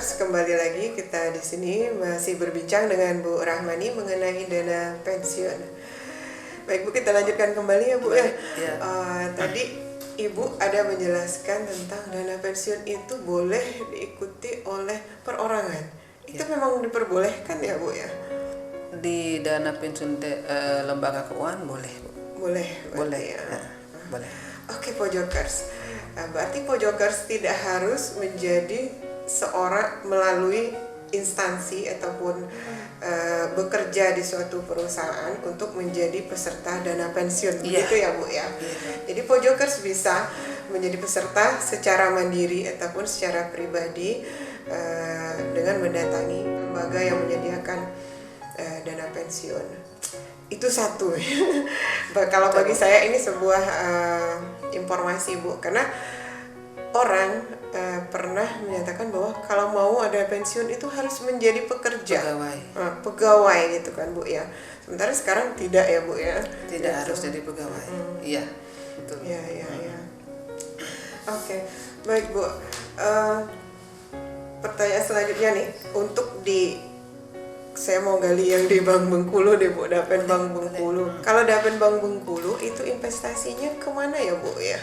Pojokers, kembali lagi kita di sini masih berbincang dengan Bu Rahmani mengenai dana pensiun. Baik Bu, kita lanjutkan kembali ya Bu. Tadi Ibu ada menjelaskan tentang dana pensiun itu boleh diikuti oleh perorangan. Itu memang diperbolehkan ya Bu ya? Di dana pensiun lembaga keuangan boleh Bu. Boleh ya. Boleh. Oke Pojokers. Berarti Pojokers tidak harus menjadi seorang melalui instansi ataupun bekerja di suatu perusahaan untuk menjadi peserta dana pensiun, begitu ya Bu ya. Jadi Pojokers bisa menjadi peserta secara mandiri ataupun secara pribadi dengan mendatangi lembaga yang menyediakan dana pensiun. Itu satu. Kalau bagi saya ini sebuah informasi Bu, karena orang pernah menyatakan bahwa kalau mau ada pensiun itu harus menjadi pekerja, pegawai gitu kan Bu ya. Sementara sekarang tidak ya Bu ya. Tidak harus jadi pegawai. Iya, betul. Ya. Oke, baik Bu. Pertanyaan selanjutnya nih, untuk saya mau gali yang di Bank Bengkulu deh Bu, Dapen Bank Bengkulu. Kalau Dapen Bank Bengkulu itu investasinya kemana ya Bu ya?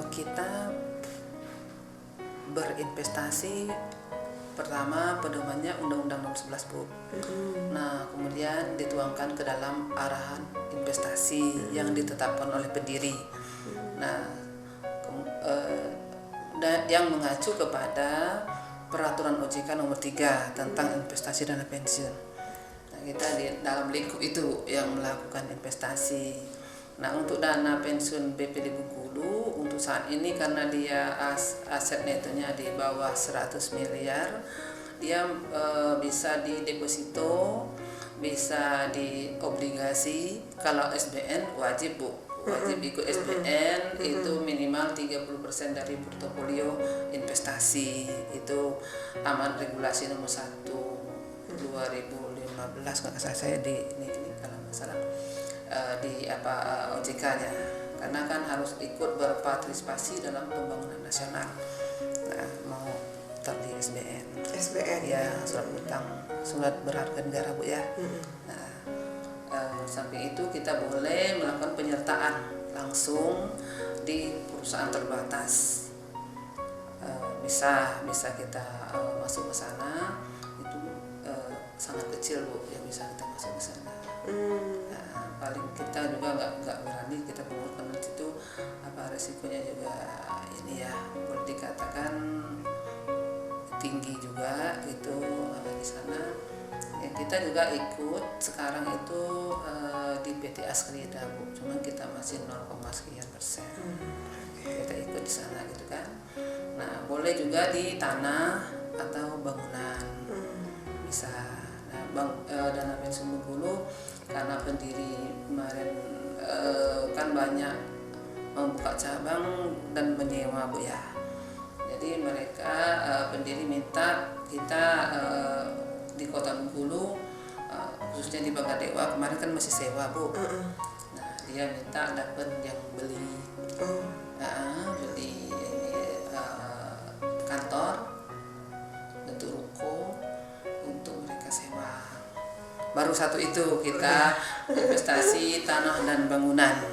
Kita berinvestasi pertama pedomannya Undang-Undang Nomor 11 Bu. Nah kemudian dituangkan ke dalam arahan investasi yang ditetapkan oleh pendiri. Nah yang mengacu kepada Peraturan OJK Nomor 3 tentang investasi dana pensiun. Nah, kita di dalam lingkup itu yang melakukan investasi. Nah, untuk dana pensiun BPD Bengkulu untuk saat ini karena dia aset netonya di bawah 100 miliar, dia bisa di deposito, bisa di obligasi. Kalau SBN wajib Bu. Wajib ikut SBN itu minimal 30% dari portofolio investasi. Itu amanat regulasi nomor 1 2015 kalau saya di ini kalau nggak salah di OJK-nya, karena kan harus ikut berpartisipasi dalam pembangunan nasional. Nah, mau di SBN ya, surat utang, surat berharga negara Bu ya. Nah, samping itu kita boleh melakukan penyertaan langsung di perusahaan terbatas. Bisa kita masuk ke sana, itu sangat kecil Bu yang bisa kita masuk ke sana. Nah, paling kita juga nggak berani kita mengeluarkan di situ, resikonya juga ini ya boleh dikatakan tinggi juga gitu di sana. Ya, kita juga ikut sekarang itu di PT Askrida Bu, cuma kita masih 0,sekian%. Kita ikut di sana gitu kan. Nah, boleh juga di tanah atau bangunan bisa. Nah, dana pensiun Bengkulu karena pendiri kemarin kan banyak membuka cabang dan menyewa Bu ya. Jadi mereka pendiri minta kita di Kota Bengkulu, khususnya di Bangkadewa kemarin kan masih sewa Bu. Nah dia minta dapat yang beli, beli kantor bentuk ruko untuk mereka sewa. Baru satu itu kita investasi tanah dan bangunan.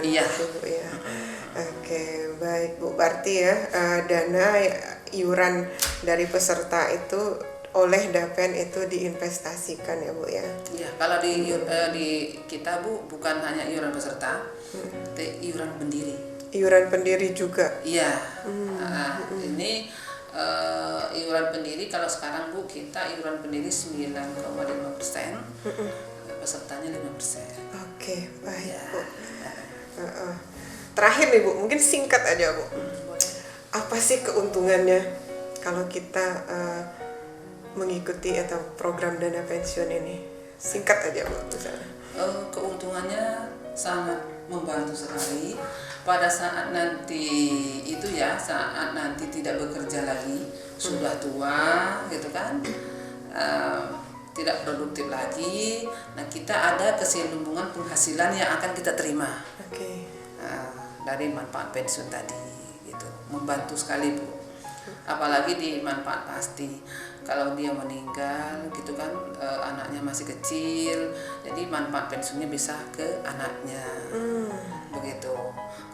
Iya. Bu ya. Oke, baik Bu. Berarti ya dana iuran dari peserta itu oleh Dapen itu diinvestasikan ya Bu ya. Iya, kalau di kita Bu bukan hanya iuran peserta, tapi iuran pendiri. Iuran pendiri juga. Iya. Ini iuran pendiri kalau sekarang Bu kita iuran pendiri 9,5%, pesertanya 5%. Oke, baik ya. Bu. Terakhir nih Bu, mungkin singkat aja Bu. Apa sih keuntungannya kalau kita mengikuti atau program dana pensiun ini? Singkat aja Bu misalnya. Keuntungannya sangat membantu sekali pada saat nanti itu ya, saat nanti tidak bekerja lagi, sudah tua gitu kan, tidak produktif lagi. Nah kita ada kesinambungan penghasilan yang akan kita terima dari manfaat pensiun tadi gitu, membantu sekali Bu. apalagi di manfaat pasti. Kalau dia meninggal gitu kan, anaknya masih kecil, jadi manfaat pensiunnya bisa ke anaknya. Begitu.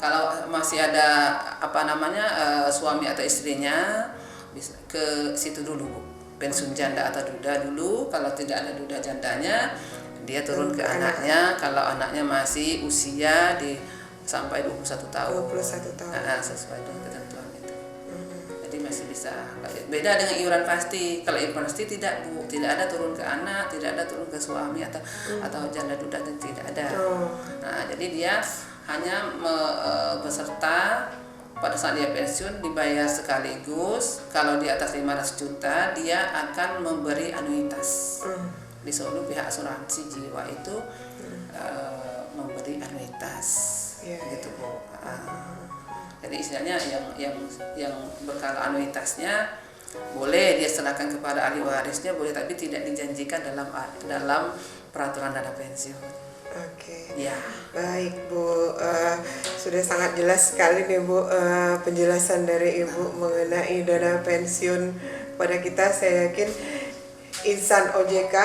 Kalau masih ada suami atau istrinya, bisa ke situ dulu Bu. Pensiun janda atau duda dulu. Kalau tidak ada duda jandanya, dia turun ke anaknya. Kalau anaknya masih usia sampai 21 tahun. 21 tahun. Sesuai dengan ketentuan itu. Jadi masih bisa. Beda dengan iuran pasti. Kalau iuran pasti tidak Bu, tidak ada turun ke anak, tidak ada turun ke suami atau janda duda, tidak ada. Nah, jadi dia hanya beserta pada saat dia pensiun dibayar sekaligus. Kalau di atas 500 juta dia akan memberi anuitas. Di seluruh pihak asuransi jiwa itu memberi anuitas, gitu Bu. Jadi istilahnya yang berkala anuitasnya boleh dia serahkan kepada ahli warisnya, boleh, tapi tidak dijanjikan dalam peraturan dana pensiun. Oke. Ya. Baik Bu, sudah sangat jelas sekali nih Bu penjelasan dari Ibu mengenai dana pensiun pada kita. Saya yakin insan OJK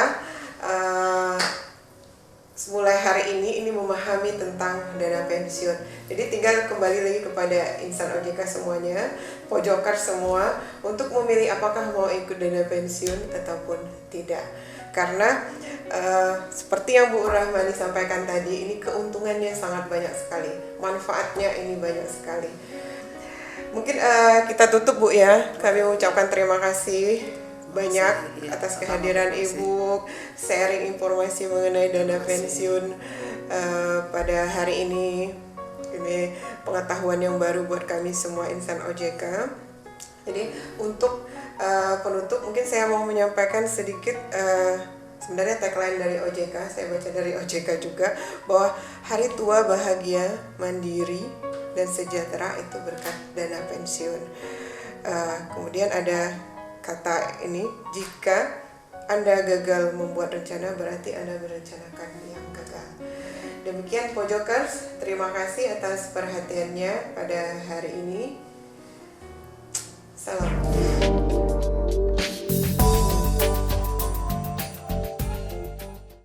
mulai hari ini memahami tentang dana pensiun. Jadi tinggal kembali lagi kepada insan OJK semuanya, pojokar semua, untuk memilih apakah mau ikut dana pensiun ataupun tidak. Karena seperti yang Bu Rahmani sampaikan tadi, ini keuntungannya sangat banyak sekali, manfaatnya ini banyak sekali. Mungkin kita tutup Bu ya. Kami mengucapkan terima kasih banyak atas kehadiran Ibu, sharing informasi mengenai dana pensiun pada hari ini. Ini pengetahuan yang baru buat kami semua insan OJK. Jadi untuk penutup mungkin saya mau menyampaikan sedikit sebenarnya tagline dari OJK, saya baca dari OJK juga, bahwa hari tua bahagia, mandiri, dan sejahtera itu berkat dana pensiun. Kemudian ada kata ini, jika Anda gagal membuat rencana, berarti Anda merencanakan yang gagal. Demikian Pojokers, terima kasih atas perhatiannya pada hari ini. Salam.